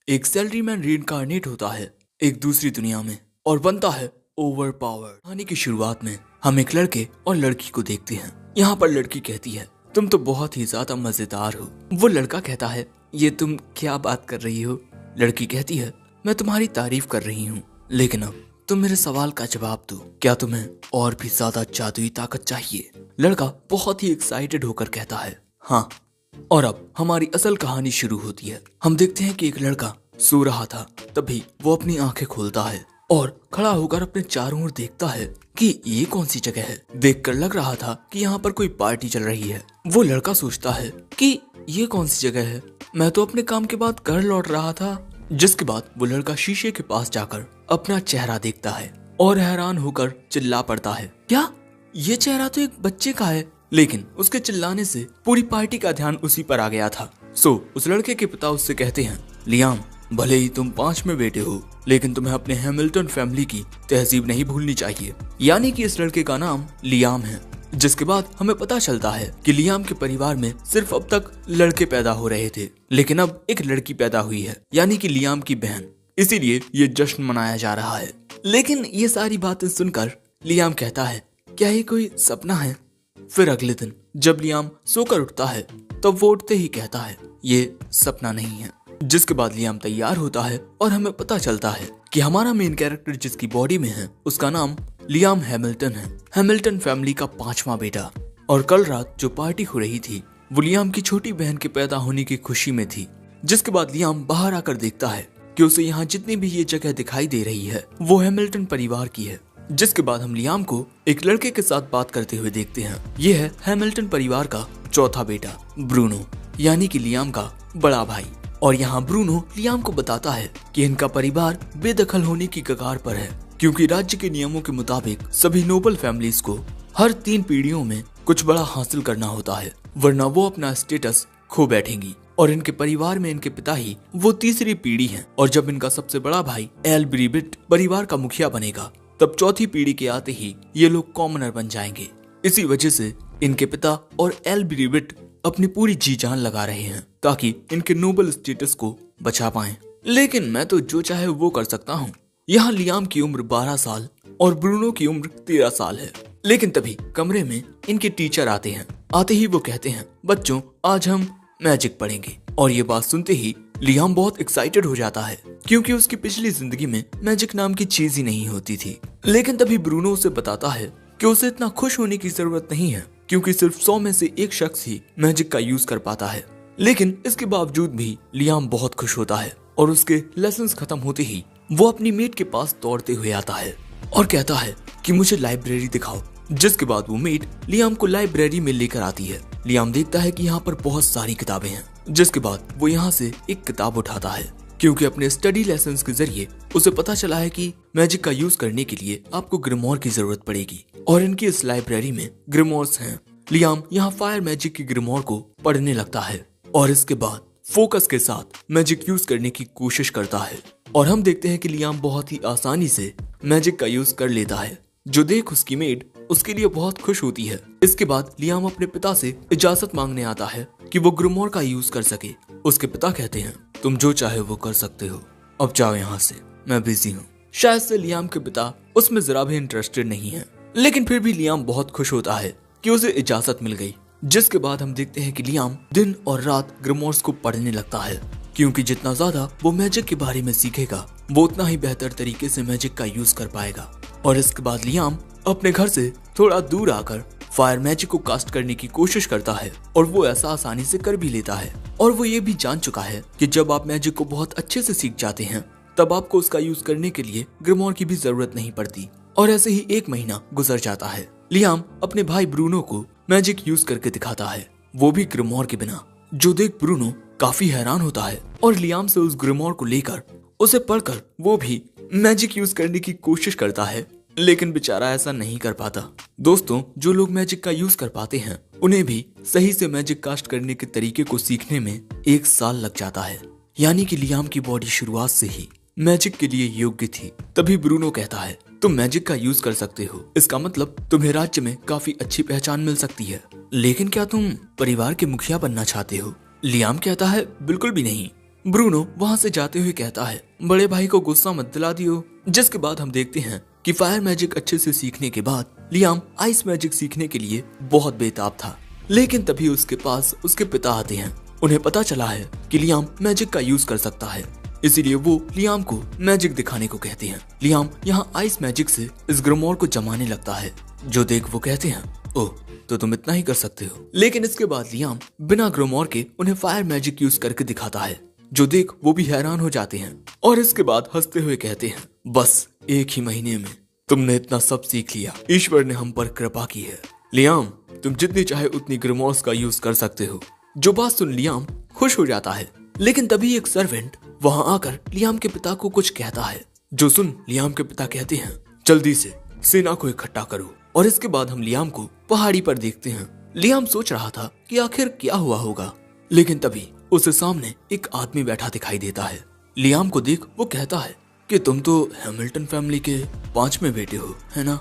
एक सैलरीमैन रीइंकार्नेट होता है एक दूसरी दुनिया में और बनता है ओवर पावर। कहानी की शुरुआत में हम एक लड़के और लड़की को देखते हैं। यहाँ पर लड़की कहती है, तुम तो बहुत ही ज्यादा मजेदार हो। वो लड़का कहता है, ये तुम क्या बात कर रही हो? लड़की कहती है, मैं तुम्हारी तारीफ कर रही हूँ, लेकिन अब तुम मेरे सवाल का जवाब दो, क्या तुम्हें और भी ज्यादा जादुई ताकत चाहिए? लड़का बहुत ही एक्साइटेड होकर कहता है, हाँ। और अब हमारी असल कहानी शुरू होती है। हम देखते हैं कि एक लड़का सो रहा था, तभी वो अपनी आंखें खोलता है और खड़ा होकर अपने चारों ओर देखता है कि ये कौन सी जगह है। देखकर लग रहा था कि यहाँ पर कोई पार्टी चल रही है। वो लड़का सोचता है कि ये कौन सी जगह है, मैं तो अपने काम के बाद घर लौट रहा था। जिसके बाद वो लड़का शीशे के पास जाकर अपना चेहरा देखता है और हैरान होकर चिल्ला पड़ता है, क्या ये चेहरा तो एक बच्चे का है। लेकिन उसके चिल्लाने से पूरी पार्टी का ध्यान उसी पर आ गया था। उस लड़के के पिता उससे कहते हैं, लियाम, भले ही तुम 5वें बेटे हो, लेकिन तुम्हें अपने हैमिल्टन फैमिली की तहजीब नहीं भूलनी चाहिए। यानी कि इस लड़के का नाम लियाम है। जिसके बाद हमें पता चलता है कि लियाम के परिवार में सिर्फ अब तक लड़के पैदा हो रहे थे, लेकिन अब एक लड़की पैदा हुई है, यानी कि लियाम की बहन। इसीलिए ये जश्न मनाया जा रहा है। लेकिन ये सारी बातें सुनकर लियाम कहता है, क्या ये कोई सपना है? फिर अगले दिन जब लियाम सोकर उठता है, तब वो उठते ही कहता है, ये सपना नहीं है। जिसके बाद लियाम तैयार होता है और हमें पता चलता है कि हमारा मेन कैरेक्टर जिसकी बॉडी में है, उसका नाम लियाम हैमिल्टन है, हैमिल्टन फैमिली का 5वां बेटा। और कल रात जो पार्टी हो रही थी, वो लियाम की छोटी बहन के पैदा होने की खुशी में थी। जिसके बाद लियाम बाहर आकर देखता है कि उसे यहाँ जितनी भी ये जगह दिखाई दे रही है, वो हैमिल्टन परिवार की है। जिसके बाद हम लियाम को एक लड़के के साथ बात करते हुए देखते हैं। ये है हैमिल्टन परिवार का 4था बेटा ब्रूनो, यानी कि लियाम का बड़ा भाई। और यहाँ ब्रूनो लियाम को बताता है कि इनका परिवार बेदखल होने की कगार पर है, क्योंकि राज्य के नियमों के मुताबिक सभी नोबल फैमिलीज को हर 3 पीढ़ियों में कुछ बड़ा हासिल करना होता है, वरना वो अपना स्टेटस खो बैठेंगी। और इनके परिवार में इनके पिता ही वो 3री पीढ़ी है, और जब इनका सबसे बड़ा भाई एल ब्रीबिट परिवार का मुखिया बनेगा, तब 4थी पीढ़ी के आते ही ये लोग कॉमनर बन जाएंगे। इसी वजह से इनके पिता और एल ब्रीबिट अपनी पूरी जी जान लगा रहे हैं ताकि इनके नोबल स्टेटस को बचा पाएं। लेकिन मैं तो जो चाहे वो कर सकता हूँ। यहाँ लियाम की उम्र 12 साल और ब्रूनो की उम्र 13 साल है। लेकिन तभी कमरे में इनके टीचर आते हैं। आते ही वो कहते हैं, बच्चों, आज हम मैजिक पढ़ेंगे। और ये बात सुनते ही लियाम बहुत एक्साइटेड हो जाता है, क्योंकि उसकी पिछली जिंदगी में मैजिक नाम की चीज ही नहीं होती थी। लेकिन तभी ब्रूनो उसे बताता है कि उसे इतना खुश होने की जरूरत नहीं है, क्योंकि सिर्फ 100 में से एक शख्स ही मैजिक का यूज कर पाता है। लेकिन इसके बावजूद भी लियाम बहुत खुश होता है और उसके लेसन्स खत्म होते ही वो अपनी मेट के पास दौड़ते हुए आता है और कहता है कि मुझे लाइब्रेरी दिखाओ। जिसके बाद वो मेट लियाम को लाइब्रेरी में लेकर आती है। लियाम देखता है कि यहाँ पर बहुत सारी किताबें हैं। जिसके बाद वो यहाँ से एक किताब उठाता है, क्योंकि अपने स्टडी लेसन्स के जरिए उसे पता चला है कि मैजिक का यूज करने के लिए आपको ग्रिमोर की जरूरत पड़ेगी, और इनकी इस लाइब्रेरी में ग्रिमोर्स हैं। लियाम यहाँ फायर मैजिक की ग्रिमोर को पढ़ने लगता है और इसके बाद फोकस के साथ मैजिक यूज करने की कोशिश करता है। और हम देखते हैं कि लियाम बहुत ही आसानी से मैजिक का यूज कर लेता है, जो देख उसकी मेड उसके लिए बहुत खुश होती है। इसके बाद लियाम अपने पिता से इजाजत मांगने आता है कि वो ग्रिमोर का यूज कर सके। उसके पिता कहते हैं, तुम जो चाहे वो कर सकते हो, अब जाओ यहाँ से, मैं बिजी हूँ। शायद से लियाम के पिता उसमें जरा भी इंटरेस्टेड नहीं है, लेकिन फिर भी लियाम बहुत खुश होता है कि उसे इजाजत मिल गई। जिसके बाद हम देखते हैं कि लियाम दिन और रात ग्रिमोर्स को पढ़ने लगता है, क्योंकि जितना ज्यादा वो मैजिक के बारे में सीखेगा, वो उतना ही बेहतर तरीके से मैजिक का यूज कर पाएगा। और इसके बाद लियाम अपने घर से थोड़ा दूर आकर फायर मैजिक को कास्ट करने की कोशिश करता है, और वो ऐसा आसानी से कर भी लेता है। और वो ये भी जान चुका है कि जब आप मैजिक को बहुत अच्छे से सीख जाते हैं, तब आपको उसका यूज करने के लिए ग्रिमोर की भी जरूरत नहीं पड़ती। और ऐसे ही 1 महीना गुजर जाता है। लियाम अपने भाई ब्रूनो को मैजिक यूज करके दिखाता है, वो भी ग्रिमोर के बिना, जो देख ब्रूनो काफी हैरान होता है और लियाम से उस ग्रिमोर को लेकर उसे पढ़कर वो भी मैजिक यूज करने की कोशिश करता है, लेकिन बेचारा ऐसा नहीं कर पाता। दोस्तों, जो लोग मैजिक का यूज कर पाते हैं, उन्हें भी सही से मैजिक कास्ट करने के तरीके को सीखने में 1 साल लग जाता है। यानी कि लियाम की बॉडी शुरुआत से ही मैजिक के लिए योग्य थी। तभी ब्रूनो कहता है, तुम मैजिक का यूज कर सकते हो, इसका मतलब तुम्हें राज्य में काफी अच्छी पहचान मिल सकती है, लेकिन क्या तुम परिवार के मुखिया बनना चाहते हो? लियाम कहता है, बिल्कुल भी नहीं, ब्रूनो वहाँ से जाते हुए कहता है, बड़े भाई को गुस्सा मत दिला दियो। जिसके बाद हम देखते हैं कि फायर मैजिक अच्छे से सीखने के बाद लियाम आइस मैजिक सीखने के लिए बहुत बेताब था। लेकिन तभी उसके पास उसके पिता आते हैं। उन्हें पता चला है कि लियाम मैजिक का यूज कर सकता है, इसीलिए वो लियाम को मैजिक दिखाने को कहते हैं। लियाम यहाँ आइस मैजिक से इस ग्रोमोर को जमाने लगता है, जो देख वो कहते हैं, ओह तो तुम इतना ही कर सकते हो। लेकिन इसके बाद लियाम बिना ग्रोमोर के उन्हें फायर मैजिक यूज करके दिखाता है, जो देख वो भी हैरान हो जाते हैं और इसके बाद हंसते हुए कहते हैं, बस एक ही महीने में तुमने इतना सब सीख लिया, ईश्वर ने हम पर कृपा की है। लियाम तुम जितनी चाहे उतनी ग्रोमोर्स का यूज कर सकते हो। जो बात सुन लियाम खुश हो जाता है। लेकिन तभी एक सर्वेंट वहां आकर लियाम के पिता को कुछ कहता है, जो सुन लियाम के पिता कहते हैं, जल्दी से सेना को इकट्ठा करो। और इसके बाद हम लियाम को पहाड़ी पर देखते हैं। लियाम सोच रहा था कि आखिर क्या हुआ होगा, लेकिन तभी उसके सामने एक आदमी बैठा दिखाई देता है। लियाम को देख वो कहता है कि तुम तो हैमिल्टन फैमिली के 5वें बेटे हो, है ना?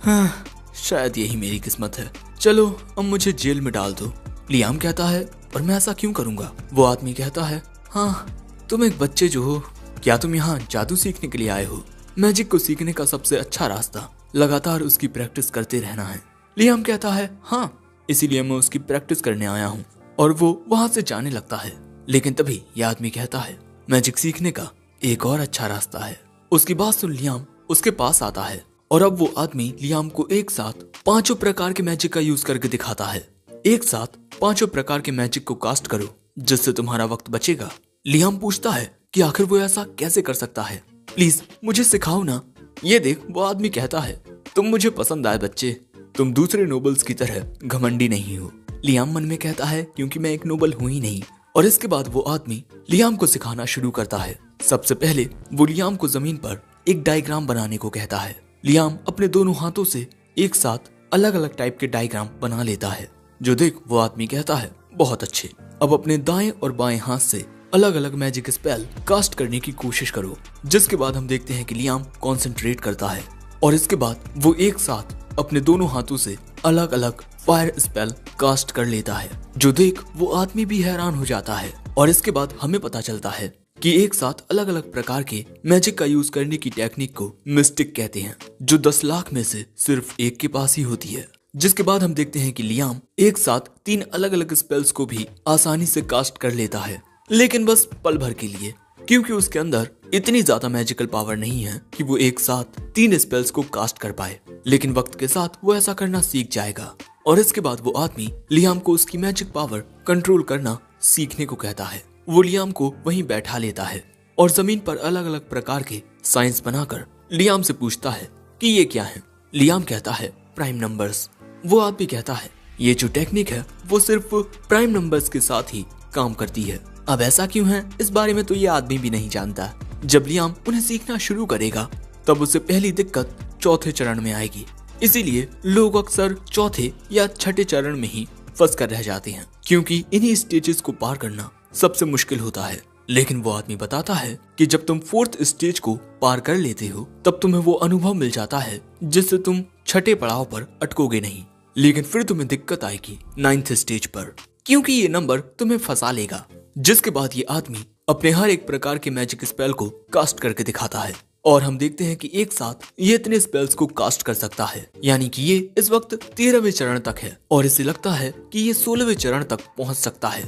हाँ, शायद यही मेरी किस्मत है। चलो अब मुझे जेल में डाल दो। लियाम कहता है, और मैं ऐसा क्यों करूंगा? वो आदमी कहता है, हाँ तुम एक बच्चे जो हो, क्या तुम यहाँ जादू सीखने के लिए आए हो? मैजिक को सीखने का सबसे अच्छा रास्ता लगातार उसकी प्रैक्टिस करते रहना है। लियाम कहता है, हाँ इसीलिए मैं उसकी प्रैक्टिस करने आया हूँ। और वो वहाँ से जाने लगता है। लेकिन तभी यह आदमी कहता है, मैजिक सीखने का एक और अच्छा रास्ता है। उसकी बात सुन लियाम उसके पास आता है और अब वो आदमी लियाम को एक साथ 5 प्रकार के मैजिक का यूज करके दिखाता है। एक साथ 5 प्रकार के मैजिक को कास्ट करो, जिससे तुम्हारा वक्त बचेगा। लियाम पूछता है कि आखिर वो ऐसा कैसे कर सकता है, प्लीज मुझे सिखाओ ना। ये देख वो आदमी कहता है, तुम मुझे पसंद आए बच्चे, तुम दूसरे नोबल्स की तरह घमंडी नहीं हो। लियाम मन में कहता है, क्योंकि मैं एक नोबल हूँ ही नहीं। और इसके बाद वो आदमी लियाम को सिखाना शुरू करता है। सबसे पहले वो लियाम को जमीन पर एक डायग्राम बनाने को कहता है। लियाम अपने दोनों हाथों से एक साथ अलग अलग टाइप के डायग्राम बना लेता है, जो देख वो आदमी कहता है, बहुत अच्छे। अब अपने दाएं और बाएं हाथ से अलग अलग मैजिक स्पेल कास्ट करने की कोशिश करो। जिसके बाद हम देखते हैं कि लियाम कॉन्सेंट्रेट करता है और इसके बाद वो एक साथ अपने दोनों हाथों से अलग अलग फायर स्पेल कास्ट कर लेता है, जो देख वो आदमी भी हैरान हो जाता है। और इसके बाद हमें पता चलता है कि एक साथ अलग अलग प्रकार के मैजिक का यूज करने की टेक्निक को मिस्टिक कहते हैं, जो 10 लाख में से सिर्फ एक के पास ही होती है। जिसके बाद हम देखते हैं कि लियाम एक साथ 3 अलग अलग स्पेल्स को भी आसानी से कास्ट कर लेता है, लेकिन बस पल भर के लिए, क्योंकि उसके अंदर इतनी ज्यादा मैजिकल पावर नहीं है कि वो एक साथ 3 स्पेल्स को कास्ट कर पाए। लेकिन वक्त के साथ वो ऐसा करना सीख जाएगा। और इसके बाद वो आदमी लियाम को उसकी मैजिक पावर कंट्रोल करना सीखने को कहता है। वो लियाम को वहीं बैठा लेता है और जमीन पर अलग अलग प्रकार के साइंस बनाकर लियाम से पूछता है कि ये क्या है। लियाम कहता है, प्राइम नंबर्स। वो आदमी कहता है, ये जो टेक्निक है वो सिर्फ प्राइम नंबर्स के साथ ही काम करती है। अब ऐसा क्यों है, इस बारे में तो ये आदमी भी नहीं जानता। जब लियाम उन्हें सीखना शुरू करेगा तब उसे पहली दिक्कत चौथे चरण में आएगी। इसीलिए लोग अक्सर चौथे या छठे चरण में ही फंस कर रह जाते हैं, क्योंकि इन्हीं स्टेजेस को पार करना सबसे मुश्किल होता है। लेकिन वो आदमी बताता है कि जब तुम 4th स्टेज को पार कर लेते हो तब तुम्हें वो अनुभव मिल जाता है जिससे तुम छठे पड़ाव पर अटकोगे नहीं। लेकिन फिर तुम्हें दिक्कत आएगी 9th स्टेज पर, क्योंकि ये नंबर तुम्हें फंसा लेगा। जिसके बाद ये आदमी अपने हर एक प्रकार के मैजिक स्पेल को कास्ट करके दिखाता है और हम देखते हैं कि एक साथ ये इतने स्पेल्स को कास्ट कर सकता है, यानी कि ये इस वक्त 13वें चरण तक है और इसे लगता है कि ये 16वें चरण तक पहुंच सकता है,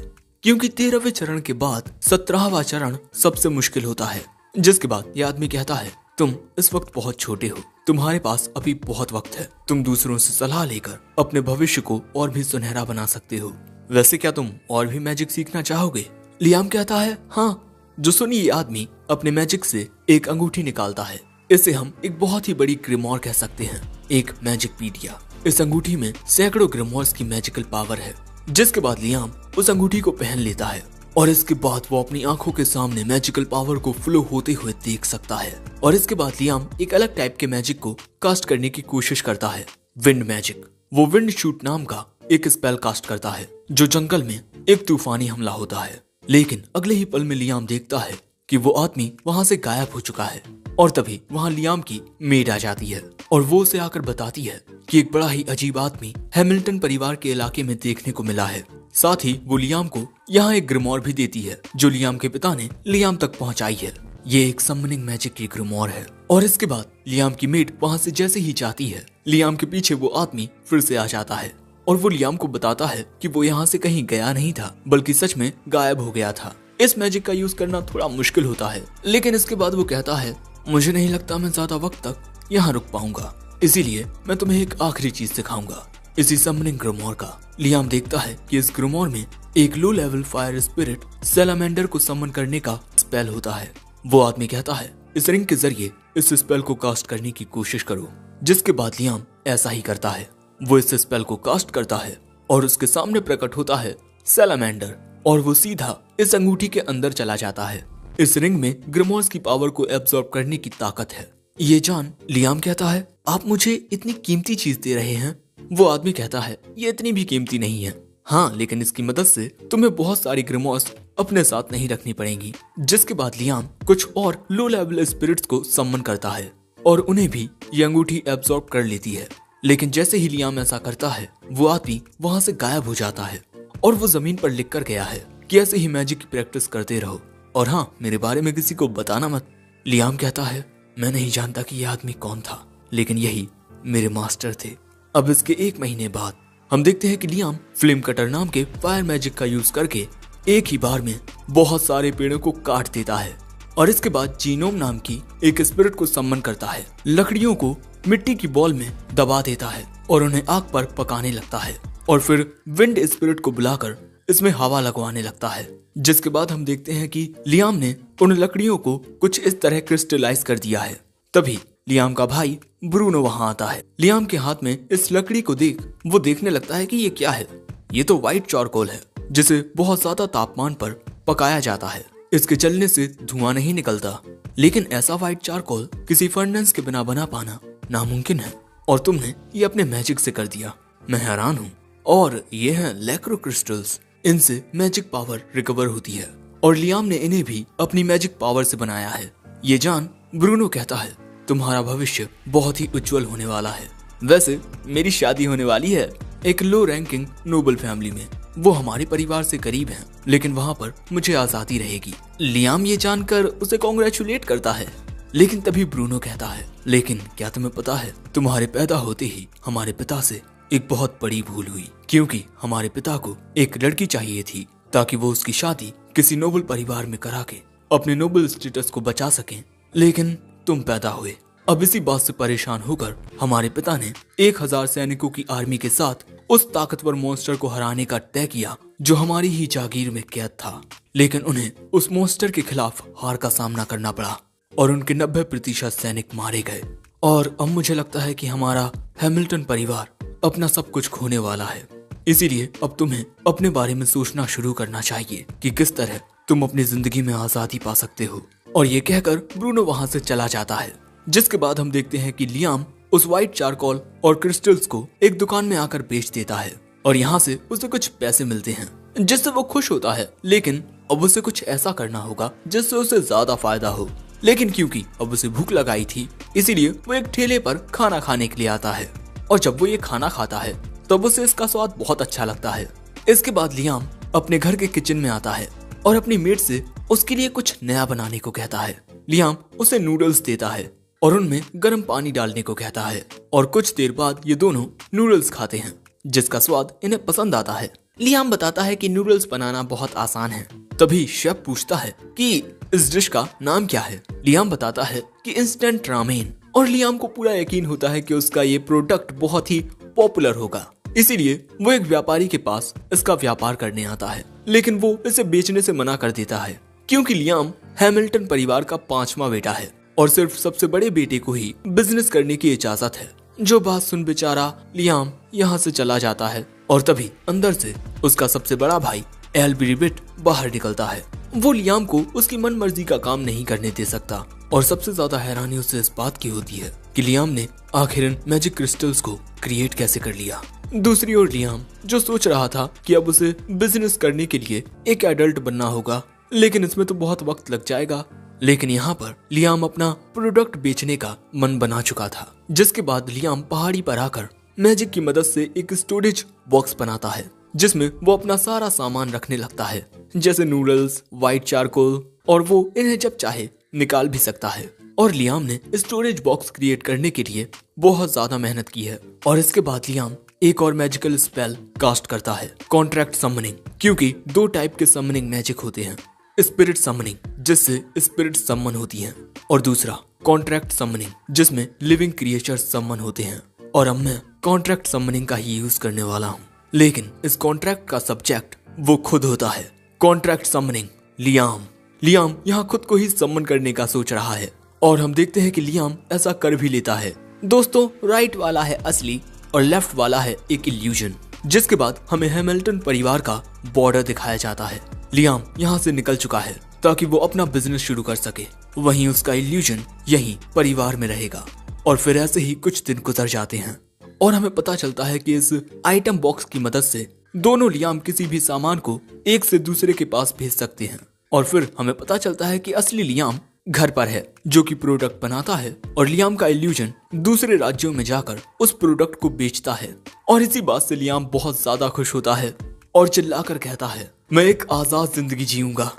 क्योंकि 13वें चरण के बाद 17वां चरण सबसे मुश्किल होता है। जिसके बाद ये आदमी कहता है, तुम इस वक्त बहुत छोटे हो, तुम्हारे पास अभी बहुत वक्त है, तुम दूसरों से सलाह लेकर अपने भविष्य को और भी सुनहरा बना सकते हो। वैसे क्या तुम और भी मैजिक सीखना चाहोगे? लियाम कहता है, हाँ। जो सुनी ये आदमी अपने मैजिक से एक अंगूठी निकालता है। इसे हम एक बहुत ही बड़ी ग्रिमोर कह सकते हैं, एक मैजिक पीडिया। इस अंगूठी में सैकड़ों ग्रिमोर्स की मैजिकल पावर है। जिसके बाद लियाम उस अंगूठी को पहन लेता है और इसके बाद वो अपनी आंखों के सामने मैजिकल पावर को फ्लो होते हुए देख सकता है। और इसके बाद लियाम एक अलग टाइप के मैजिक को कास्ट करने की कोशिश करता है, विंड मैजिक। वो विंड शूट नाम का एक स्पेल कास्ट करता है, जो जंगल में एक तूफानी हमला होता है। लेकिन अगले ही पल में लियाम देखता है कि वो आदमी वहाँ से गायब हो चुका है। और तभी वहाँ लियाम की मेड आ जाती है और वो उसे आकर बताती है कि एक बड़ा ही अजीब आदमी हैमिल्टन परिवार के इलाके में देखने को मिला है। साथ ही वो लियाम को यहाँ एक ग्रिमोर भी देती है जो लियाम के पिता ने लियाम तक पहुँचाई है। ये एक समनिंग मैजिक की ग्रिमोर है। और इसके बाद लियाम की मेड वहाँ से जैसे ही जाती है, लियाम के पीछे वो आदमी फिर से आ जाता है और वो लियाम को बताता है कि वो यहाँ से कहीं गया नहीं था बल्कि सच में गायब हो गया था। इस मैजिक का यूज करना थोड़ा मुश्किल होता है, लेकिन इसके बाद वो कहता है मुझे नहीं लगता मैं ज्यादा वक्त तक यहाँ रुक पाऊंगा, इसीलिए मैं तुम्हें एक आखिरी चीज सिखाऊंगा, इसी समनिंग ग्रिमोर का। लियाम देखता है कि इस ग्रिमोर में एक low level fire spirit salamander को समन करने का स्पेल होता है। वो आदमी कहता है इस रिंग के जरिए इस स्पेल को कास्ट करने की कोशिश करो, जिसके बाद लियाम ऐसा ही करता है। वो इस स्पेल को कास्ट करता है और उसके सामने प्रकट होता है सैलामेंडर और वो सीधा इस अंगूठी के अंदर चला जाता है। इस रिंग में ग्रिमोर्स की पावर को एब्जॉर्ब करने की ताकत है। ये जान लियाम कहता है आप मुझे इतनी कीमती चीज दे रहे हैं। वो आदमी कहता है ये इतनी भी कीमती नहीं है, हाँ लेकिन इसकी मदद से तुम्हें बहुत सारी ग्रिमोर्स अपने साथ नहीं रखनी पड़ेंगी। जिसके बाद लियाम कुछ और लो लेवल स्पिरिट्स को सम्मन करता है और उन्हें भी ये अंगूठी एब्जॉर्ब कर लेती है। लेकिन जैसे ही लियाम ऐसा करता है, वो आदमी वहाँ से गायब हो जाता है और वो जमीन पर लिख कर गया है कि ऐसे ही मैजिक की प्रैक्टिस करते रहो और हाँ मेरे बारे में किसी को बताना मत। लियाम कहता है मैं नहीं जानता कि यह आदमी कौन था, लेकिन यही मेरे मास्टर थे। अब इसके 1 महीने बाद हम देखते हैं कि लियाम फ्लेम कटर नाम के फायर मैजिक का यूज करके एक ही बार में बहुत सारे पेड़ों को काट देता है और इसके बाद जीनोम नाम की एक स्पिरिट को सम्मन करता है। लकड़ियों को मिट्टी की बॉल में दबा देता है और उन्हें आग पर पकाने लगता है और फिर विंड स्पिरिट को बुलाकर इसमें हवा लगवाने लगता है। जिसके बाद हम देखते हैं कि लियाम ने उन लकड़ियों को कुछ इस तरह क्रिस्टलाइज कर दिया है। तभी लियाम का भाई ब्रूनो वहां आता है। लियाम के हाथ में इस लकड़ी को देख वो देखने लगता है कि ये क्या है। ये तो व्हाइट चारकोल है जिसे बहुत ज्यादा तापमान पर पकाया जाता है। इसके जलने से धुआं नहीं निकलता, लेकिन ऐसा व्हाइट चारकोल किसी फर्नेस के बिना बना पाना नामुमकिन है और तुमने ये अपने मैजिक से कर दिया। मैं हैरान हूँ। और ये हैं लैक्रो क्रिस्टल्स, इनसे मैजिक पावर रिकवर होती है और लियाम ने इन्हें भी अपनी मैजिक पावर से बनाया है। ये जान ब्रूनो कहता है तुम्हारा भविष्य बहुत ही उज्जवल होने वाला है। वैसे मेरी शादी होने वाली है एक लो रैंकिंग नोबल फैमिली में। वो हमारे परिवार से करीब हैं, लेकिन वहाँ पर मुझे आजादी रहेगी। लियाम ये जानकर उसे कॉन्ग्रेचुलेट करता है, लेकिन तभी ब्रूनो कहता है लेकिन क्या तुम्हें पता है तुम्हारे पैदा होते ही हमारे पिता से एक बहुत बड़ी भूल हुई, क्योंकि हमारे पिता को एक लड़की चाहिए थी ताकि वो उसकी शादी किसी नोबल परिवार में करा के अपने नोबल स्टेटस को बचा सकें, लेकिन तुम पैदा हुए। अब इसी बात से परेशान होकर हमारे पिता ने 1000 सैनिकों की आर्मी के साथ उस ताकतवर मॉन्स्टर को हराने का तय किया जो हमारी ही जागीर में कैद था, लेकिन उन्हें उस मॉन्स्टर के खिलाफ हार का सामना करना पड़ा और उनके 90% सैनिक मारे गए। और अब मुझे लगता है कि हमारा हैमिल्टन परिवार अपना सब कुछ खोने वाला है। इसीलिए अब तुम्हें अपने बारे में सोचना शुरू करना चाहिए कि किस तरह तुम अपनी जिंदगी में आजादी पा सकते हो। और ये कहकर ब्रूनो वहां से चला जाता है। जिसके बाद हम देखते हैं कि लियाम उस व्हाइट चारकोल और क्रिस्टल्स को एक दुकान में आकर बेच देता है और यहाँ से उसे कुछ पैसे मिलते हैं जिससे वो खुश होता है, लेकिन अब उसे कुछ ऐसा करना होगा जिससे उसे ज्यादा फायदा हो। लेकिन क्योंकि अब उसे भूख लगाई थी, इसीलिए वो एक ठेले पर खाना खाने के लिए आता है और जब वो ये खाना खाता है तब उसे इसका स्वाद बहुत अच्छा लगता है। इसके बाद लियाम अपने घर के किचन में आता है और अपनी मेड से उसके लिए कुछ नया बनाने को कहता है। लियाम उसे नूडल्स देता है और उनमें गर्म पानी डालने को कहता है और कुछ देर बाद ये दोनों नूडल्स खाते हैं जिसका स्वाद इन्हें पसंद आता है। लियाम बताता है कि नूडल्स बनाना बहुत आसान है। तभी शेफ पूछता है कि इस डिश का नाम क्या है। लियाम बताता है कि इंस्टेंट रामेन और लियाम को पूरा यकीन होता है कि उसका ये प्रोडक्ट बहुत ही पॉपुलर होगा, इसीलिए वो एक व्यापारी के पास इसका व्यापार करने आता है, लेकिन वो इसे बेचने से मना कर देता है क्योंकि लियाम हैमिल्टन परिवार का 5वां बेटा है और सिर्फ सबसे बड़े बेटे को ही बिजनेस करने की इजाजत है। जो बात सुन बेचारा लियाम यहाँ से चला जाता है और तभी अंदर से उसका सबसे बड़ा भाई एल्ब्रिबिट बाहर निकलता है। वो लियाम को उसकी मन मर्जी का काम नहीं करने दे सकता और सबसे ज्यादा हैरानी उसे इस बात की होती है कि लियाम ने आखिर इन मैजिक क्रिस्टल्स को क्रिएट कैसे कर लिया। दूसरी ओर लियाम जो सोच रहा था कि अब उसे बिजनेस करने के लिए एक एडल्ट बनना होगा, लेकिन इसमें तो बहुत वक्त लग जाएगा लेकिन यहाँ पर लियाम अपना प्रोडक्ट बेचने का मन बना चुका था, जिसके बाद लियाम पहाड़ी पर आकर मैजिक की मदद से एक स्टोरेज बॉक्स बनाता है, जिसमें वो अपना सारा सामान रखने लगता है, जैसे नूडल्स, व्हाइट चारकोल, और वो इन्हें जब चाहे निकाल भी सकता है। और लियाम ने स्टोरेज बॉक्स क्रिएट करने के लिए बहुत ज्यादा मेहनत की है। और इसके बाद लियाम एक और मैजिकल स्पेल कास्ट करता है, कॉन्ट्रैक्ट समनिंग, क्योंकि 2 टाइप के समनिंग मैजिक होते हैं, स्पिरिट समनिंग जिससे स्पिरिट समन होती हैं, और दूसरा कॉन्ट्रैक्ट समनिंग जिसमें लिविंग क्रिएचर्स समन होते हैं। और अब मैं कॉन्ट्रैक्ट समनिंग का ही यूज करने वाला हूँ, लेकिन इस कॉन्ट्रैक्ट का सब्जेक्ट वो खुद होता है। कॉन्ट्रैक्ट समनिंग लियाम यहाँ खुद को ही समन करने का सोच रहा है, और हम देखते हैं कि लियाम ऐसा कर भी लेता है। दोस्तों, राइट वाला है असली और लेफ्ट वाला है एक इल्यूजन, जिसके बाद हमें हैमिल्टन परिवार का बॉर्डर दिखाया जाता है। लियाम यहाँ से निकल चुका है ताकि वो अपना बिजनेस शुरू कर सके, वहीं उसका इल्यूजन यहीं परिवार में रहेगा। और फिर ऐसे ही कुछ दिन गुजर जाते हैं और हमें पता चलता है कि इस आइटम बॉक्स की मदद से दोनों लियाम किसी भी सामान को एक से दूसरे के पास भेज सकते हैं। और फिर हमें पता चलता है कि असली लियाम घर पर है, जो कि प्रोडक्ट बनाता है, और लियाम का इल्यूजन दूसरे राज्यों में जाकर उस प्रोडक्ट को बेचता है। और इसी बात से लियाम बहुत ज्यादा खुश होता है और चिल्लाकर कहता है, मैं एक आजाद जिंदगी जीऊंगा।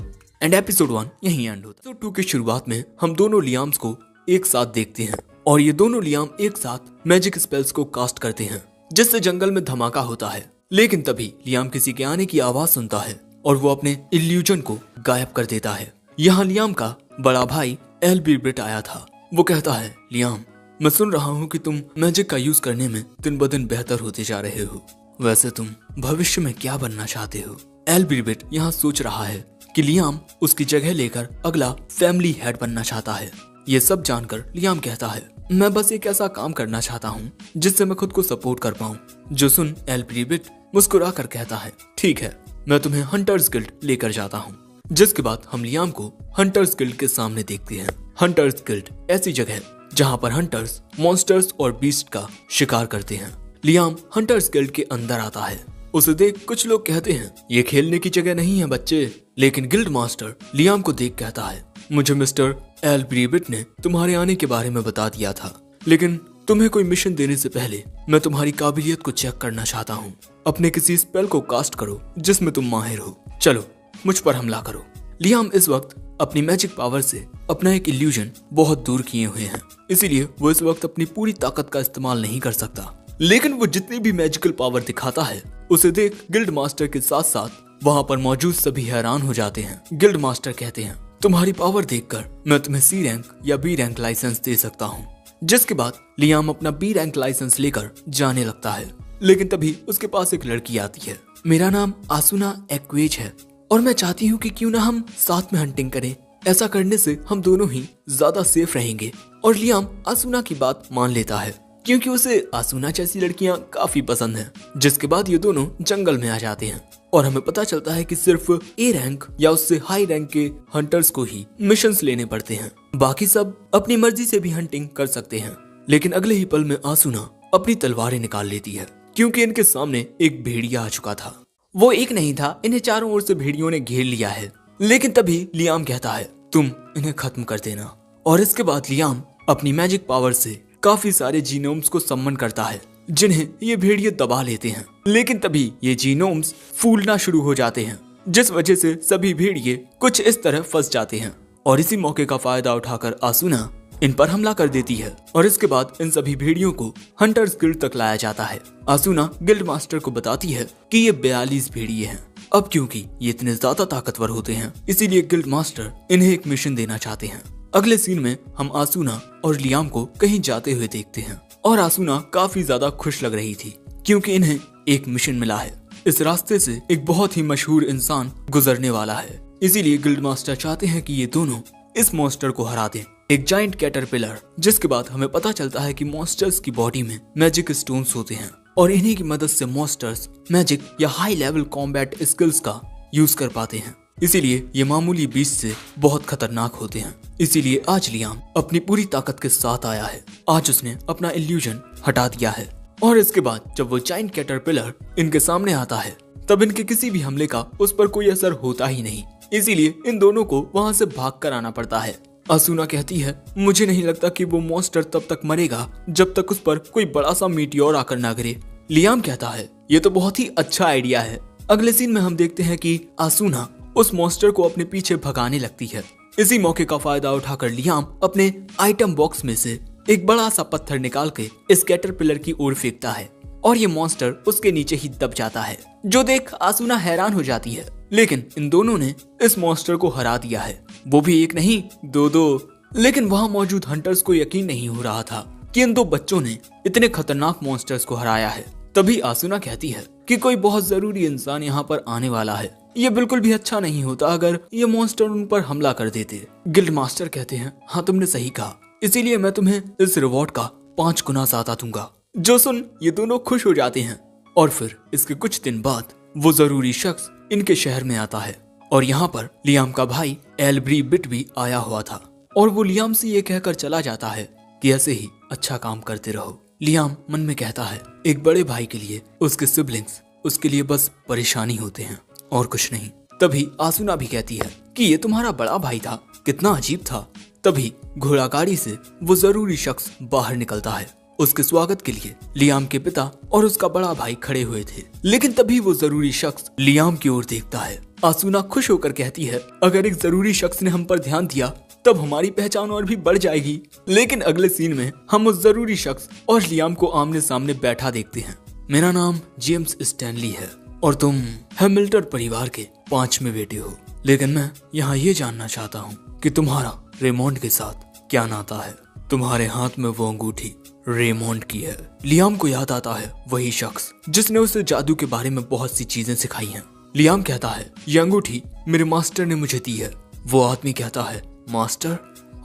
एंड एपिसोड 1 यहीं एंड होता है। एपिसोड 2 की शुरुआत में हम दोनों लियाम्स को एक साथ देखते हैं, और ये दोनों लियाम एक साथ मैजिक स्पेल्स को कास्ट करते हैं, जिससे जंगल में धमाका होता है। लेकिन तभी लियाम किसी के आने की आवाज सुनता है और वो अपने इल्यूजन को गायब कर देता है। यहाँ लियाम का बड़ा भाई एल्ब्रिट आया था। वो कहता है, लियाम, मैं सुन रहा हूँ कि तुम मैजिक का यूज करने में दिन ब दिन बेहतर होते जा रहे हो। वैसे तुम भविष्य में क्या बनना चाहते हो? एल्ब्रिट यहाँ सोच रहा है कि लियाम उसकी जगह लेकर अगला फैमिली हेड बनना चाहता है। ये सब जानकर लियाम कहता है, मैं बस एक ऐसा काम करना चाहता हूँ जिससे मैं खुद को सपोर्ट कर पाऊँ। जो सुन एल्ब्रिट मुस्कुरा कर कहता है, ठीक है, मैं तुम्हें हंटर्स गिल्ड लेकर जाता हूँ। जिसके बाद हम लियाम को हंटर्स गिल्ड के सामने देखते हैं। हंटर्स गिल्ड ऐसी जगह है जहाँ पर हंटर्स मॉन्स्टर्स और बीस्ट का शिकार करते हैं। लियाम हंटर्स गिल्ड के अंदर आता है। उसे देख कुछ लोग कहते हैं, ये खेलने की जगह नहीं है बच्चे। लेकिन गिल्ड मास्टर लियाम को देख कहता है, मुझे मिस्टर एल्ब्रिट ने तुम्हारे आने के बारे में बता दिया था, लेकिन तुम्हें कोई मिशन देने से पहले मैं तुम्हारी काबिलियत को चेक करना चाहता हूँ। अपने किसी स्पेल को कास्ट करो जिसमें तुम माहिर हो। चलो मुझ पर हमला करो। लियाम इस वक्त अपनी मैजिक पावर से अपना एक इल्यूजन बहुत दूर किए हुए हैं, इसीलिए वो इस वक्त अपनी पूरी ताकत का इस्तेमाल नहीं कर सकता। लेकिन वो जितनी भी मैजिकल पावर दिखाता है, उसे देख गिल्ड मास्टर के साथ साथ वहाँ पर मौजूद सभी हैरान हो जाते हैं। गिल्ड मास्टर कहते हैं, तुम्हारी पावर देखकर मैं तुम्हें C रैंक या B रैंक लाइसेंस दे सकता हूँ। जिसके बाद लियाम अपना B रैंक लाइसेंस लेकर जाने लगता है। लेकिन तभी उसके पास एक लड़की आती है। मेरा नाम आसुना एक्वेज है और मैं चाहती हूँ कि क्यों ना हम साथ में हंटिंग करें। ऐसा करने से हम दोनों ही ज्यादा सेफ रहेंगे। और लियाम आसुना की बात मान लेता है क्योंकि उसे आसुना जैसी लड़कियां काफी पसंद हैं। जिसके बाद ये दोनों जंगल में आ जाते हैं और हमें पता चलता है कि सिर्फ A रैंक या उससे हाई रैंक के हंटर्स को ही मिशंस लेने पड़ते हैं, बाकी सब अपनी मर्जी से भी हंटिंग कर सकते हैं। लेकिन अगले ही पल में आसुना अपनी तलवारें निकाल लेती है क्योंकि इनके सामने एक भेड़िया आ चुका था। वो एक नहीं था, इन्हें चारों ओर से भेड़ियों ने घेर लिया है। लेकिन तभी लियाम कहता है, तुम इन्हें खत्म कर देना। और इसके बाद लियाम अपनी मैजिक पावर से काफी सारे जीनोम्स को सम्मन करता है जिन्हें ये भेड़िए दबा लेते हैं। लेकिन तभी ये जीनोम्स फूलना शुरू हो जाते हैं, जिस वजह से सभी भेड़िए कुछ इस तरह फंस जाते हैं। और इसी मौके का फायदा उठाकर आसुना इन पर हमला कर देती है और इसके बाद इन सभी भेड़ियों को हंटर्स गिल्ड तक लाया जाता है। आसुना गिल्ड मास्टर को बताती है कि ये 42 भेड़िए हैं। अब क्योंकि ये इतने ज्यादा ताकतवर होते हैं, इसीलिए गिल्ड मास्टर इन्हें एक मिशन देना चाहते हैं। अगले सीन में हम आसुना और लियाम को कहीं जाते हुए देखते हैं और आसुना काफी ज्यादा खुश लग रही थी क्योंकि इन्हें एक मिशन मिला है। इस रास्ते से एक बहुत ही मशहूर इंसान गुजरने वाला है, इसीलिए गिल्ड मास्टर चाहते हैं कि ये दोनों इस मॉन्स्टर को हरा दें, एक जाइंट कैटरपिलर। जिसके बाद हमें पता चलता है कि मॉन्स्टर्स की बॉडी में मैजिक स्टोन्स होते हैं और इन्हीं की मदद से मॉन्स्टर्स मैजिक या हाई लेवल कॉम्बैट स्किल्स का यूज कर पाते हैं। इसीलिए ये मामूली बीस्ट से बहुत खतरनाक होते हैं। इसीलिए आज लियाम अपनी पूरी ताकत के साथ आया है। आज उसने अपना इल्यूजन हटा दिया है और इसके बाद जब वो जाइंट कैटरपिलर इनके सामने आता है तब इनके किसी भी हमले का उस पर कोई असर होता ही नहीं। इसीलिए इन दोनों को वहां से भाग कर आना पड़ता है। आसूना कहती है, मुझे नहीं लगता कि वो मॉन्स्टर तब तक मरेगा जब तक उस पर कोई बड़ा सा मीटियोर आकर ना गिरे। लियाम कहता है, ये तो बहुत ही अच्छा आइडिया है। अगले सीन में हम देखते हैं कि आसूना उस मॉन्स्टर को अपने पीछे भगाने लगती है। इसी मौके का फायदा उठाकर लियाम अपने आइटम बॉक्स में से एक बड़ा सा पत्थर निकाल के इस कैटरपिलर की ओर फेंकता है और ये मॉन्स्टर उसके नीचे ही दब जाता है, जो देख आसूना हैरान हो जाती है। लेकिन इन दोनों ने इस मॉन्स्टर को हरा दिया है, वो भी एक नहीं दो। लेकिन वहाँ मौजूद हंटर्स को यकीन नहीं हो रहा था कि इन दो बच्चों ने इतने खतरनाक मॉन्स्टर्स को हराया है। तभी आसूना कहती है कि कोई बहुत जरूरी इंसान यहाँ पर आने वाला है। ये बिल्कुल भी अच्छा नहीं होता अगर ये मॉन्स्टर उन पर हमला कर देते। गिल्ड मास्टर कहते हैं, हाँ तुमने सही कहा, इसीलिए मैं तुम्हें इस रिवॉर्ड का 5 गुना ज्यादा दूंगा। जो सुन ये दोनों खुश हो जाते हैं और फिर इसके कुछ दिन बाद वो जरूरी शख्स इनके शहर में आता है और यहाँ पर लियाम का भाई एल्ब्री बिट भी आया हुआ था और वो लियाम से ये कहकर चला जाता है कि ऐसे ही अच्छा काम करते रहो। लियाम मन में कहता है, एक बड़े भाई के लिए उसके सिबलिंग्स उसके लिए बस परेशानी होते हैं और कुछ नहीं। तभी आसूना भी कहती है कि ये तुम्हारा बड़ा भाई था, कितना अजीब था। तभी घोड़ागाड़ी से वो जरूरी शख्स बाहर निकलता है। उसके स्वागत के लिए लियाम के पिता और उसका बड़ा भाई खड़े हुए थे, लेकिन तभी वो जरूरी शख्स लियाम की ओर देखता है। आसूना खुश होकर कहती है, अगर एक जरूरी शख्स ने हम पर ध्यान दिया तब हमारी पहचान और भी बढ़ जाएगी। लेकिन अगले सीन में हम उस जरूरी शख्स और लियाम को आमने सामने बैठा देखते हैं। मेरा नाम जेम्स स्टैनली है और तुम हैमिल्टन परिवार के 5वें बेटे हो, लेकिन मैं यहाँ ये जानना चाहता हूँ कि तुम्हारा रेमोंड के साथ क्या नाता है। तुम्हारे हाथ में वो अंगूठी रेमोंड की है। लियाम को याद आता है वही शख्स जिसने उसे जादू के बारे में बहुत सी चीजें सिखाई हैं। लियाम कहता है, ये अंगूठी मेरे मास्टर ने मुझे दी है। वो आदमी कहता है, मास्टर?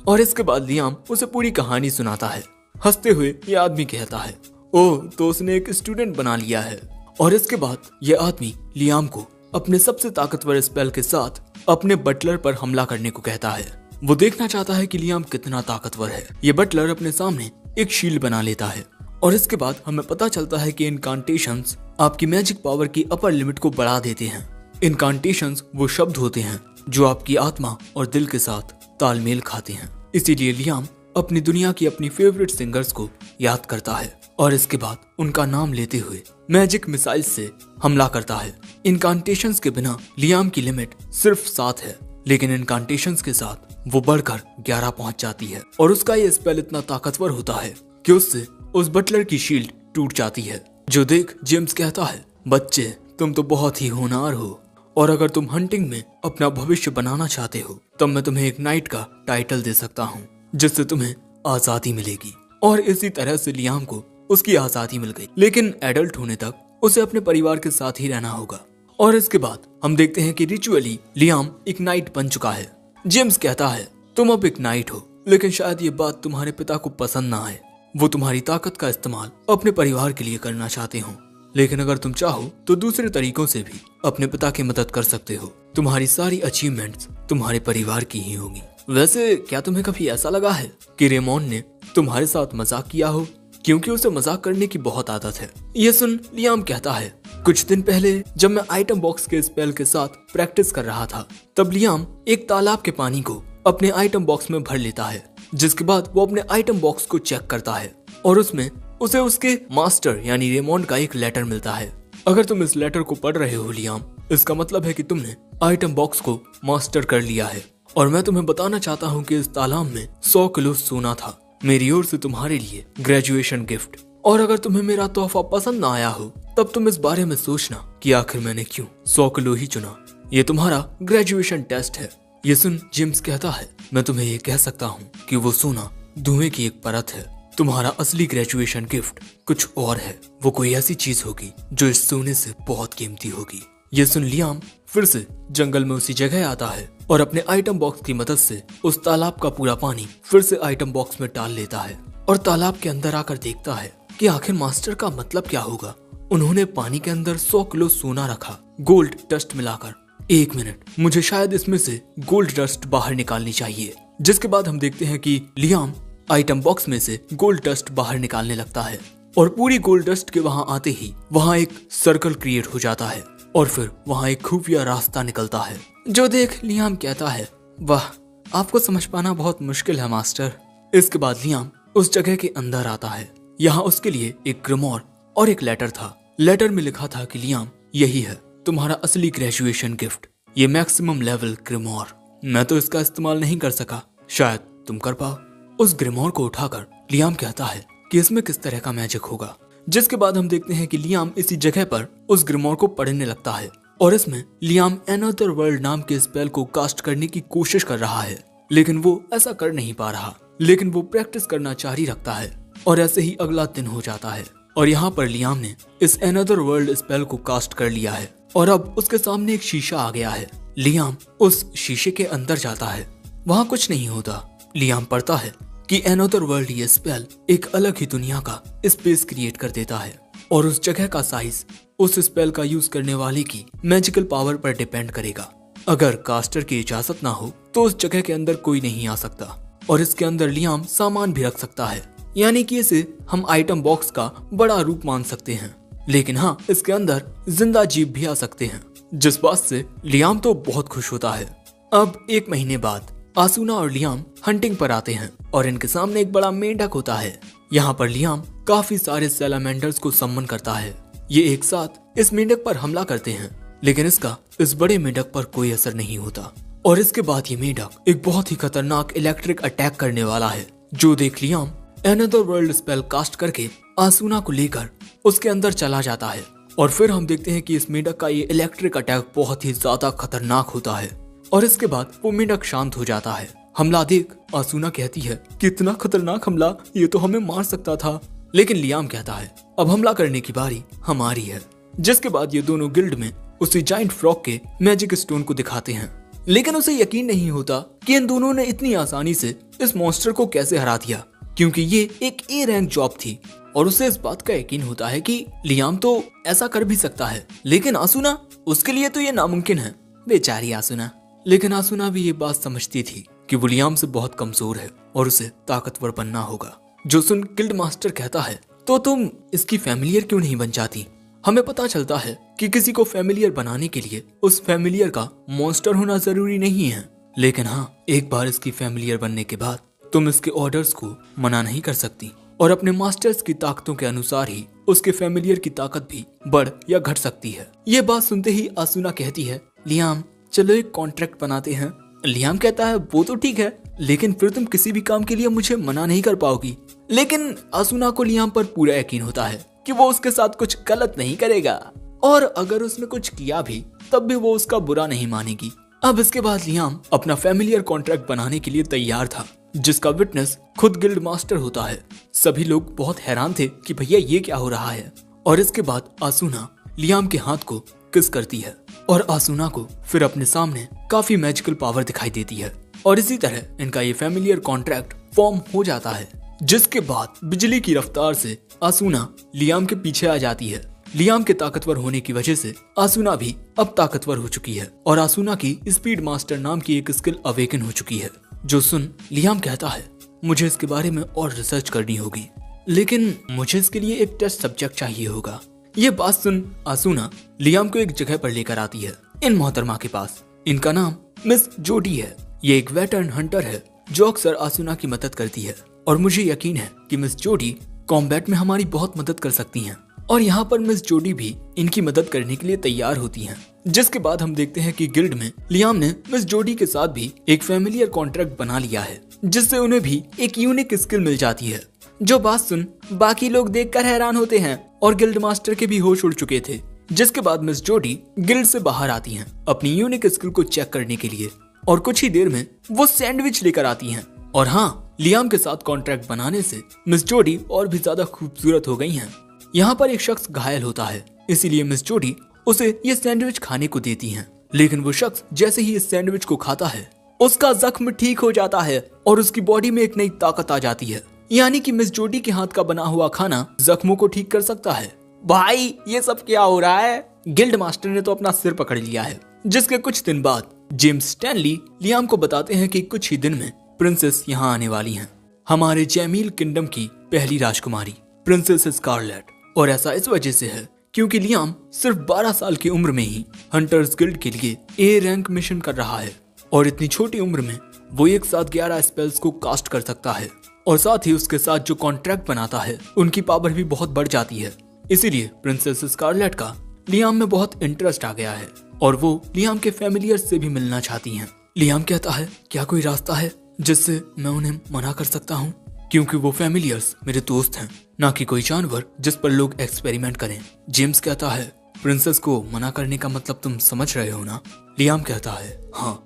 और इसके बाद लियाम उसे पूरी कहानी सुनाता है। हंसते हुए ये आदमी कहता है, ओह तो उसने एक स्टूडेंट बना लिया है। और इसके बाद ये आदमी लियाम को अपने सबसे ताकतवर स्पेल के साथ अपने बटलर पर हमला करने को कहता है। वो देखना चाहता है कि लियाम कितना ताकतवर है। ये बटलर अपने सामने एक शील्ड बना लेता है और इसके बाद हमें पता चलता है कि इनकांटेशंस आपकी मैजिक पावर की अपर लिमिट को बढ़ा देते हैं। इनकांटेशंस वो शब्द होते हैं जो आपकी आत्मा और दिल के साथ तालमेल खाते हैं। इसीलिए लियाम अपनी दुनिया की अपनी फेवरेट सिंगर्स को याद करता है और इसके बाद उनका नाम लेते हुए मैजिक मिसाइल से हमला करता है। इनकांटेशंस के बिना लियाम की लिमिट सिर्फ 7 है, लेकिन इनकांटेशंस के साथ वो बढ़कर 11 पहुंच जाती है और उसका ये स्पेल इतना ताकतवर होता है कि उससे उस बटलर की शील्ड टूट जाती है। जो देख जेम्स कहता है, बच्चे तुम तो बहुत ही होनहार हो और अगर तुम हंटिंग में अपना भविष्य बनाना चाहते हो तब मैं तुम्हें एक नाइट का टाइटल दे सकता हूँ जिससे तुम्हें आजादी मिलेगी। और इसी तरह से लियाम को उसकी आजादी मिल गई, लेकिन एडल्ट होने तक उसे अपने परिवार के साथ ही रहना होगा। और इसके बाद हम देखते हैं कि रिचुअली लियाम एक नाइट बन चुका है। जेम्स कहता है, तुम अब एक नाइट हो, लेकिन शायद ये बात तुम्हारे पिता को पसंद ना आए। वो तुम्हारी ताकत का इस्तेमाल अपने परिवार के लिए करना चाहते हो, लेकिन अगर तुम चाहो तो दूसरे तरीकों से भी अपने पिता की मदद कर सकते हो। तुम्हारी सारी अचीवमेंट्स तुम्हारे परिवार की ही होगी। वैसे क्या तुम्हें कभी ऐसा लगा है कि रेमोंड ने तुम्हारे साथ मजाक किया हो, क्योंकि उसे मजाक करने की बहुत आदत है। ये सुन लियाम कहता है, कुछ दिन पहले जब मैं आइटम बॉक्स के स्पेल के साथ प्रैक्टिस कर रहा था तब लियाम एक तालाब के पानी को अपने आइटम बॉक्स में भर लेता है, जिसके बाद वो अपने आइटम बॉक्स को चेक करता है और उसमें उसे उसके मास्टर यानी रेमोंड का एक लेटर मिलता है। अगर तुम इस लेटर को पढ़ रहे हो लियाम, इसका मतलब है कि तुमने आइटम बॉक्स को मास्टर कर लिया है। और मैं तुम्हें बताना चाहता हूँ कि इस तालाब में 100 किलो सोना था, मेरी ओर से तुम्हारे लिए ग्रेजुएशन गिफ्ट। और अगर तुम्हें मेरा तोहफा पसंद ना आया हो तब तुम इस बारे में सोचना कि आखिर मैंने क्यों 100 किलो ही चुना। ये तुम्हारा ग्रेजुएशन टेस्ट है। ये सुन जेम्स कहता है, मैं तुम्हें ये कह सकता हूँ कि वो सोना धुएं की एक परत है। तुम्हारा असली ग्रेजुएशन गिफ्ट कुछ और है, वो कोई ऐसी चीज होगी जो इस सोने से बहुत कीमती होगी। ये सुन लियाम फिर से जंगल में उसी जगह आता है और अपने आइटम बॉक्स की मदद से उस तालाब का पूरा पानी फिर से आइटम बॉक्स में डाल लेता है और तालाब के अंदर आकर देखता है कि आखिर मास्टर का मतलब क्या होगा। उन्होंने पानी के अंदर 100 किलो सोना रखा, गोल्ड डस्ट मिलाकर। 1 मिनट, मुझे शायद इसमें से गोल्ड डस्ट बाहर निकालनी चाहिए। जिसके बाद हम देखते हैं कि लियाम आइटम बॉक्स में से गोल्ड डस्ट बाहर निकालने लगता है और पूरी गोल्ड डस्ट के वहां आते ही वहां एक सर्कल क्रिएट हो जाता है और फिर वहां एक खुफिया रास्ता निकलता है। जो देख लियाम कहता है, वाह आपको समझ पाना बहुत मुश्किल है मास्टर। इसके बाद लियाम उस जगह के अंदर आता है। यहाँ उसके लिए एक ग्रिमोर और एक लेटर था। लेटर में लिखा था कि लियाम, यही है तुम्हारा असली ग्रेजुएशन गिफ्ट, ये मैक्सिमम लेवल ग्रिमोर। मैं तो इसका इस्तेमाल नहीं कर सका, शायद तुम कर पाओ। उस ग्रिमोर को उठाकर लियाम कहता है कि इसमें किस तरह का मैजिक होगा। जिसके बाद हम देखते हैं कि लियाम इसी जगह पर उस ग्रिमोर को पढ़ने लगता है और इसमें लियाम एनदर वर्ल्ड नाम के स्पेल को कास्ट करने की कोशिश कर रहा है, लेकिन वो ऐसा कर नहीं पा रहा। लेकिन वो प्रैक्टिस करना जारी रखता है और ऐसे ही अगला दिन हो जाता है और यहाँ पर लियाम ने इस एनदर वर्ल्ड स्पेल को कास्ट कर लिया है और अब उसके सामने एक शीशा आ गया है। लियाम उस शीशे के अंदर जाता है, वहाँ कुछ नहीं होता। लियाम पढ़ता है कि एनदर वर्ल्ड ये स्पेल एक अलग ही दुनिया का स्पेस क्रिएट कर देता है और उस जगह का साइज उस स्पेल का यूज करने वाले की मैजिकल पावर पर डिपेंड करेगा। अगर कास्टर की इजाजत ना हो तो उस जगह के अंदर कोई नहीं आ सकता और इसके अंदर लियाम सामान भी रख सकता है, यानी कि इसे हम आइटम बॉक्स का बड़ा रूप मान सकते हैं। लेकिन हाँ, इसके अंदर जिंदा जीव भी आ सकते हैं, जिस बात से लियाम तो बहुत खुश होता है। अब 1 महीने बाद आसूना और लियाम हंटिंग पर आते हैं और इनके सामने एक बड़ा मेंढक होता है। यहाँ पर लियाम काफी सारे सैलामेंडर्स को सम्मन करता है। ये एक साथ इस मेंढक पर हमला करते हैं, लेकिन इसका इस बड़े मेंढक पर कोई असर नहीं होता और इसके बाद ये मेंढक एक बहुत ही खतरनाक इलेक्ट्रिक अटैक करने वाला है, जो देख Liam another world spell cast करके आसूना को लेकर उसके अंदर चला जाता है। और फिर हम देखते हैं कि इस मेंढक का ये इलेक्ट्रिक अटैक बहुत ही ज्यादा खतरनाक होता है और इसके बाद वो मेंढक शांत हो जाता है। हमला देख आसूना कहती है, कितना खतरनाक हमला, ये तो हमें मार सकता था। लेकिन लियाम कहता है, अब हमला करने की बारी हमारी है। जिसके बाद ये दोनों गिल्ड में उसी जाइंट फ्रॉग के मैजिक स्टोन को दिखाते हैं, लेकिन उसे यकीन नहीं होता कि इन दोनों ने इतनी आसानी से इस मॉन्स्टर को कैसे हरा दिया, क्योंकि ये एक ए रैंक जॉब थी और उसे इस बात का यकीन होता है कि लियाम तो ऐसा कर भी सकता है, लेकिन आसूना, उसके लिए तो ये नामुमकिन है। बेचारी आसूना। लेकिन आसूना भी ये बात समझती थी कि वो लियाम से बहुत कमजोर है और उसे ताकतवर बनना होगा। जो सुन गिल्ड मास्टर कहता है, तो तुम इसकी फैमिलियर क्यों नहीं बन जाती? हमें पता चलता है कि किसी को फैमिलियर बनाने के लिए उस फैमिलियर का मॉन्स्टर होना जरूरी नहीं है, लेकिन हाँ, एक बार इसकी फैमिलियर बनने के बाद तुम इसके ऑर्डर्स को मना नहीं कर सकती और अपने मास्टर्स की ताकतों के अनुसार ही उसके फैमिलियर की ताकत भी बढ़ या घट सकती है। ये बात सुनते ही आसूना कहती है, लियाम चलो एक कॉन्ट्रैक्ट बनाते हैं। लियाम कहता है, वो तो ठीक है, लेकिन फिर तुम किसी भी काम के लिए मुझे मना नहीं कर पाओगी। लेकिन आसूना को लियाम पर पूरा यकीन होता है कि वो उसके साथ कुछ गलत नहीं करेगा और अगर उसने कुछ किया भी तब भी वो उसका बुरा नहीं मानेगी। अब इसके बाद लियाम अपना फैमिलियर कॉन्ट्रैक्ट बनाने के लिए तैयार था, जिसका विटनेस खुद गिल्ड मास्टर होता है। सभी लोग बहुत हैरान थे कि भैया ये क्या हो रहा है। और इसके बाद आसूना लियाम के हाथ को किस करती है और आसूना को फिर अपने सामने काफी मैजिकल पावर दिखाई देती है और इसी तरह इनका ये फैमिलियर कॉन्ट्रैक्ट फॉर्म हो जाता है। जिसके बाद बिजली की रफ्तार से आसूना लियाम के पीछे आ जाती है। लियाम के ताकतवर होने की वजह से आसूना भी अब ताकतवर हो चुकी है और आसूना की स्पीड मास्टर नाम की एक स्किल अवेकन हो चुकी है। जो सुन लियाम कहता है, मुझे इसके बारे में और रिसर्च करनी होगी, लेकिन मुझे इसके लिए एक टेस्ट सब्जेक्ट चाहिए होगा। ये बात सुन आसूना लियाम को एक जगह पर लेकर आती है, इन मोहतरमा के पास। इनका नाम मिस जोडी है। ये एक वेटर्न हंटर है जो अक्सर आसूना की मदद करती है और मुझे यकीन है कि मिस जोडी कॉम्बैट में हमारी बहुत मदद कर सकती हैं। और यहाँ पर मिस जोडी भी इनकी मदद करने के लिए तैयार होती हैं। जिसके बाद हम देखते हैं कि गिल्ड में लियाम ने मिस जोडी के साथ भी एक फैमिलियर कॉन्ट्रैक्ट बना लिया है, जिससे उन्हें भी एक यूनिक स्किल मिल जाती है। जो बात सुन बाकी लोग देखकर हैरान होते हैं और गिल्ड मास्टर के भी होश उड़ चुके थे। जिसके बाद मिस जोडी गिल्ड से बाहर आती हैं अपनी यूनिक स्किल को चेक करने के लिए और कुछ ही देर में वो सैंडविच लेकर आती हैं। और हाँ, लियाम के साथ कॉन्ट्रैक्ट बनाने से मिस जोडी और भी ज्यादा खूबसूरत हो गई हैं। यहाँ पर एक शख्स घायल होता है, इसीलिए मिस जोडी उसे ये सैंडविच खाने को देती हैं। लेकिन वो शख्स जैसे ही इस सैंडविच को खाता है उसका जख्म ठीक हो जाता है और उसकी बॉडी में एक नई ताकत आ जाती है, यानी कि मिस जोडी के हाथ का बना हुआ खाना जख्मों को ठीक कर सकता है। भाई ये सब क्या हो रहा है? गिल्ड मास्टर ने तो अपना सिर पकड़ लिया है। जिसके कुछ दिन बाद जेम्स स्टैनली लियाम को बताते हैं कि कुछ ही दिन में प्रिंसेस यहाँ आने वाली हैं, हमारे जैमील किंगडम की पहली राजकुमारी प्रिंसेस स्कारलेट। और ऐसा इस वजह से है क्योंकि लियाम सिर्फ 12 साल की उम्र में ही हंटर्स गिल्ड के लिए ए रैंक मिशन कर रहा है और इतनी छोटी उम्र में वो एक साथ 11 स्पेल्स को कास्ट कर सकता है और साथ ही उसके साथ जो कॉन्ट्रैक्ट बनाता है उनकी पावर भी बहुत बढ़ जाती है। इसीलिए प्रिंसेस स्कारलेट का लियाम में बहुत इंटरेस्ट आ गया है और वो लियाम के फैमिलियर्स से भी मिलना चाहती हैं। लियाम कहता है, क्या कोई रास्ता है जिससे मैं उन्हें मना कर सकता हूँ, क्योंकि वो फैमिलियर्स मेरे दोस्त हैं, ना कि कोई जानवर जिस पर लोग एक्सपेरिमेंट करें। जेम्स कहता है, प्रिंसेस को मना करने का मतलब तुम समझ रहे हो ना? लियाम कहता है, हाँ।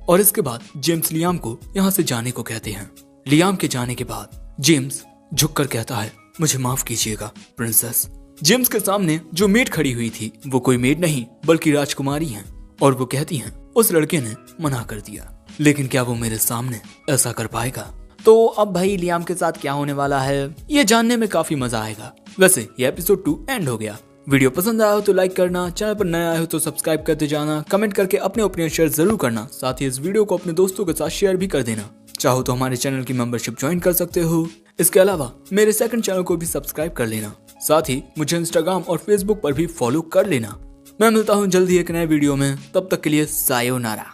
और इसके बाद जेम्स लियाम को यहाँ से जाने को कहते हैं। लियाम के जाने के बाद जेम्स झुककर कहता है, मुझे माफ कीजिएगा प्रिंसेस। जेम्स के सामने जो मेड खड़ी हुई थी वो कोई मेड नहीं बल्कि राजकुमारी हैं और वो कहती हैं, उस लड़के ने मना कर दिया, लेकिन क्या वो मेरे सामने ऐसा कर पाएगा? तो अब भाई लियाम के साथ क्या होने वाला है ये जानने में काफी मजा आएगा। वैसे ये एपिसोड 2 एंड हो गया। वीडियो पसंद आया हो तो लाइक करना, चैनल पर नया आए हो तो सब्सक्राइब करते जाना, कमेंट करके अपने ओपिनियन शेयर जरूर करना, साथ ही इस वीडियो को अपने दोस्तों के साथ शेयर भी कर देना। चाहो तो हमारे चैनल की मेंबरशिप ज्वाइन कर सकते हो। इसके अलावा मेरे सेकंड चैनल को भी सब्सक्राइब कर लेना, साथ ही मुझे इंस्टाग्राम और फेसबुक पर भी फॉलो कर लेना। मैं मिलता हूँ जल्दी एक नए वीडियो में, तब तक के लिए सायोनारा।